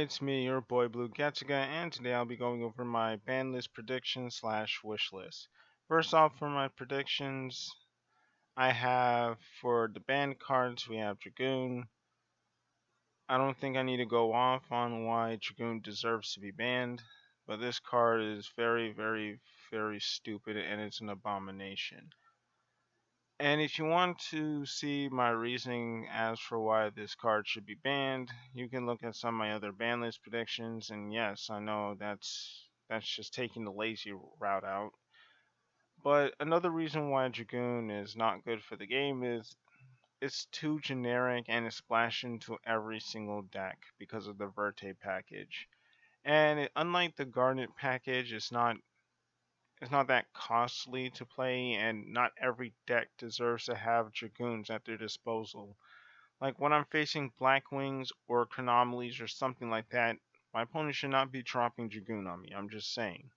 it's me, your boy Blue Getziga, and today I'll be going over my ban list predictions slash wish list. First off, for my predictions, I have for the banned cards, we have Dragoon. I don't think I need to go off on why Dragoon deserves to be banned, but this card is very, very, very stupid and it's an abomination. And if you want to see my reasoning as for why this card should be banned, you can look at some of my other ban list predictions. And yes, I know that's just taking the lazy route out. But another reason why Dragoon is not good for the game is it's too generic and it's splashed into every single deck because of the Verte package. And unlike the Garnet package, it's not that costly to play, and not every deck deserves to have Dragoons at their disposal. Like when I'm facing Black Wings or Chronomalies or something like that, my opponent should not be dropping Dragoon on me. I'm just saying.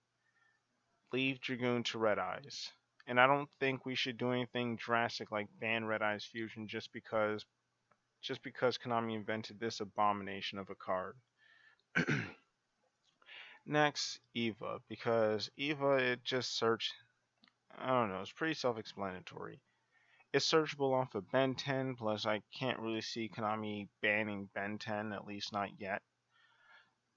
Leave Dragoon to Red Eyes. And I don't think we should do anything drastic like ban Red Eyes Fusion just because Konami invented this abomination of a card. Next, Eva, because Eva it just searched I don't know, it's pretty self-explanatory. It's searchable off of Ben 10, plus I can't really see Konami banning Ben 10, at least not yet.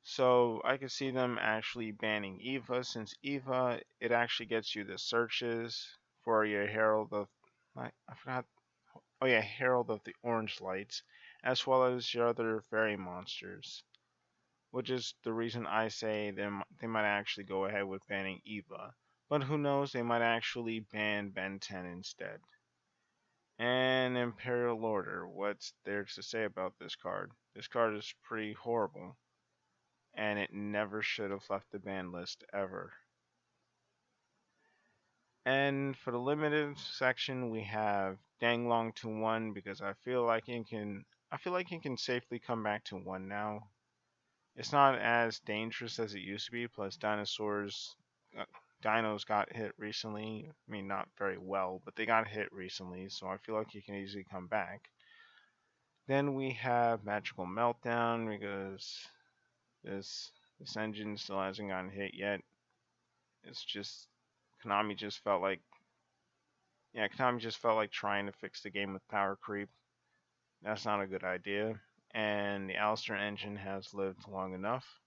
So I could see them actually banning Eva, since Eva, it actually gets you the searches for your Herald of, I forgot, oh yeah, Herald of the Orange Lights, as well as your other fairy monsters. Which is the reason I say they might actually go ahead with banning Eva. But who knows, they might actually ban Ben 10 instead. And Imperial Order, what's there to say about this card? This card is pretty horrible, and it never should have left the ban list ever. And for the limited section, we have Danglong to 1 because I feel like it can safely come back to 1 now. It's not as dangerous as it used to be, plus uh, dinos got hit recently. I mean, not very well, but they got hit recently, so I feel like he can easily come back. Then we have Magical Meltdown because this engine still hasn't gotten hit yet. It's just Konami just felt like Konami just felt like trying to fix the game with power creep. That's not a good idea. And the Alistair engine has lived long enough.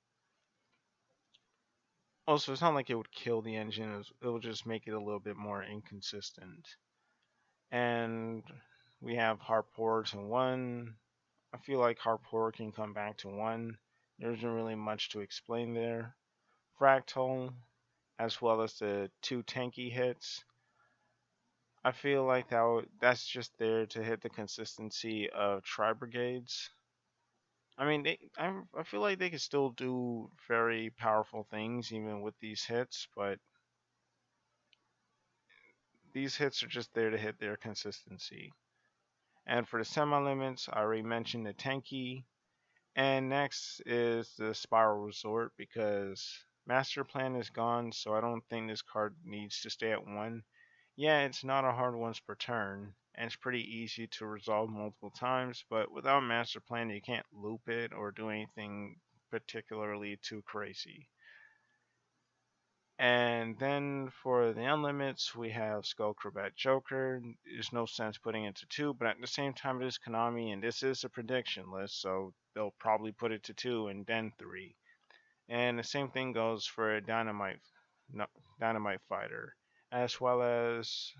Also, it's not like it would kill the engine, it will just make it a little bit more inconsistent. And we have Harpor to 1. I feel like Harpor can come back to 1. There isn't really much to explain there. Fractal, as well as the 2 tanky hits. I feel like that's just there to hit the consistency of Tri Brigades. I mean, I feel like they can still do very powerful things even with these hits, but these hits are just there to hit their consistency. And for the semi-limits, I already mentioned the Tenki. And next is the Spiral Resort because Master Plan is gone, so I don't think this card needs to stay at 1. Yeah, it's not a hard once per turn, and it's pretty easy to resolve multiple times, but without Master Plan, you can't loop it or do anything particularly too crazy. And then for the unlimits, we have Skullcrobat Joker. There's no sense putting it to 2, but at the same time, it is Konami, and this is a prediction list, so they'll probably put it to 2 and then 3. And the same thing goes for no, Dynamite Fighter, as well as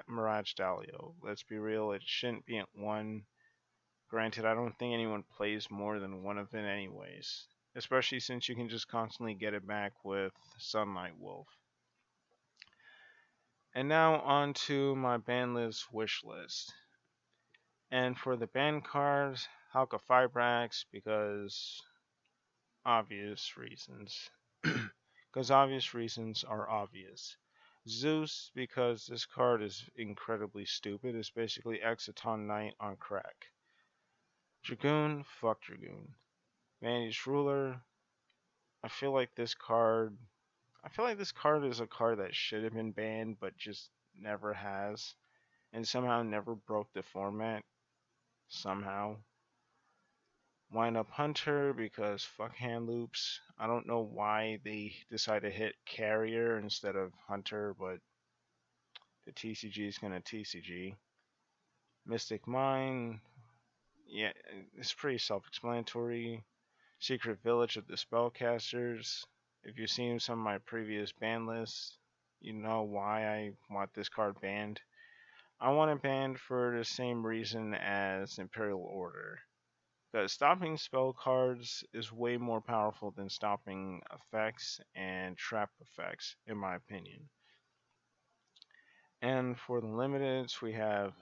Mirage Dalio. Let's be real, it shouldn't be at 1. Granted, I don't think anyone plays more than one of it anyways, especially since you can just constantly get it back with Sunlight Wolf. And now on to my ban list wish list. And for the ban cards, Halka Fibrax because obvious reasons. Because obvious reasons are obvious. Zeus because this card is incredibly stupid. It's basically Exciton Knight on crack. Dragoon, fuck Dragoon. Vanity's Ruler, I feel like this card is a card that should have been banned but just never has and somehow never broke the format somehow. Wind up Hunter because fuck hand loops. I don't know why they decided to hit Carrier instead of Hunter, but the TCG is gonna TCG. Mystic Mine, yeah, it's pretty self-explanatory. Secret Village of the Spellcasters. If you've seen some of my previous ban lists, you know why I want this card banned. I want it banned for the same reason as Imperial Order. Because stopping spell cards is way more powerful than stopping effects and trap effects, in my opinion. And for the limiteds, we have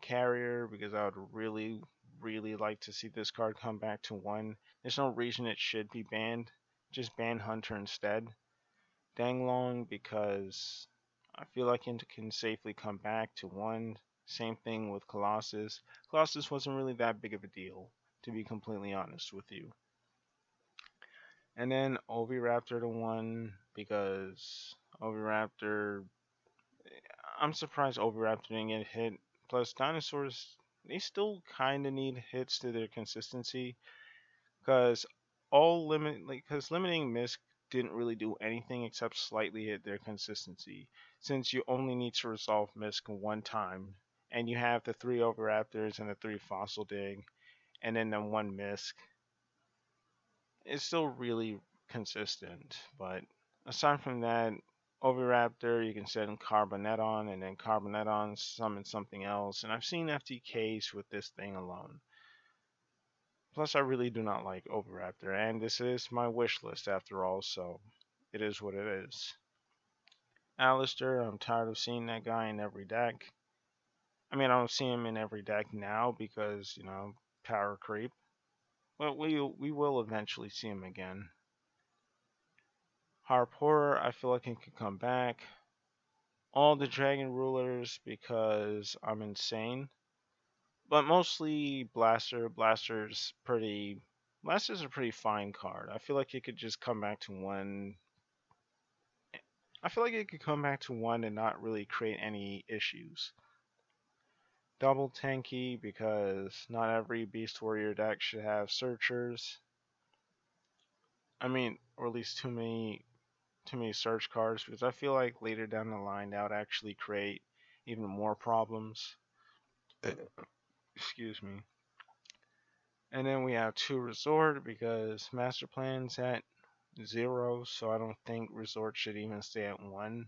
Carrier, because I would really, really like to see this card come back to one. There's no reason it should be banned. Just ban Hunter instead. Danglong, because I feel like it can safely come back to one. Same thing with Colossus. Colossus wasn't really that big of a deal, to be completely honest with you. And then Oviraptor to one, because Oviraptor, I'm surprised Oviraptor didn't get hit. Plus, dinosaurs, they still kind of need hits to their consistency, because limiting Misk didn't really do anything except slightly hit their consistency, since you only need to resolve Misk one time, and you have the three Oviraptors and the three Fossil Dig, and then the one Misk. It's still really consistent, but aside from that, Oviraptor, you can send Carboneton, and then Carboneton summon something else, and I've seen FTKs with this thing alone. Plus, I really do not like Oviraptor, and this is my wish list after all, so it is what it is. Alistair, I'm tired of seeing that guy in every deck. I mean, I don't see him in every deck now because, power creep. But we will eventually see him again. Harp Horror, I feel like he could come back. All the Dragon Rulers because I'm insane. But mostly Blaster. Blaster's a pretty fine card. I feel like it could just come back to one. I feel like it could come back to one and not really create any issues. Double tanky because not every Beast Warrior deck should have Searchers. I mean, or at least too many search cards, because I feel like later down the line that would actually create even more problems. Excuse me. And then we have 2 Resort because Master Plan's at 0, so I don't think Resort should even stay at 1.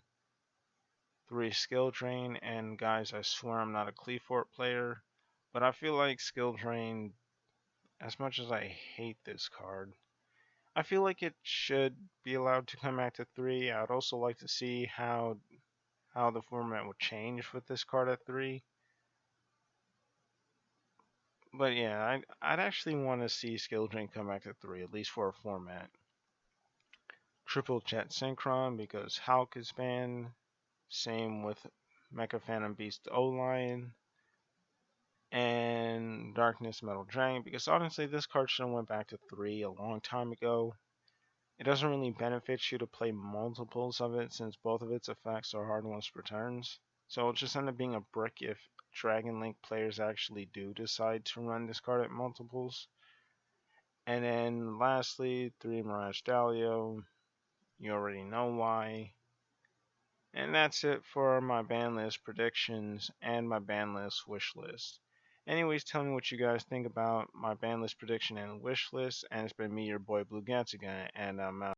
3 Skill Drain, and guys, I swear I'm not a Cleafort player, but I feel like Skill Drain, as much as I hate this card, I feel like it should be allowed to come back to 3. I'd also like to see how the format would change with this card at 3. But yeah, I'd actually want to see Skill Drain come back to 3, at least for a format. Triple Jet Synchron because Hulk is banned. Same with Mecha Phantom Beast O-Lion. And Darkness Metal Dragon because honestly this card should have went back to 3 a long time ago. It doesn't really benefit you to play multiples of it since both of its effects are hard once per turns. So it'll just end up being a brick if Dragon Link players actually do decide to run this card at multiples. And then lastly, 3 Mirage Dalio. You already know why. And that's it for my ban list predictions and my ban list wish list. Anyways, tell me what you guys think about my ban list prediction and wish list. And it's been me, your boy Blue Gats again, and I'm out.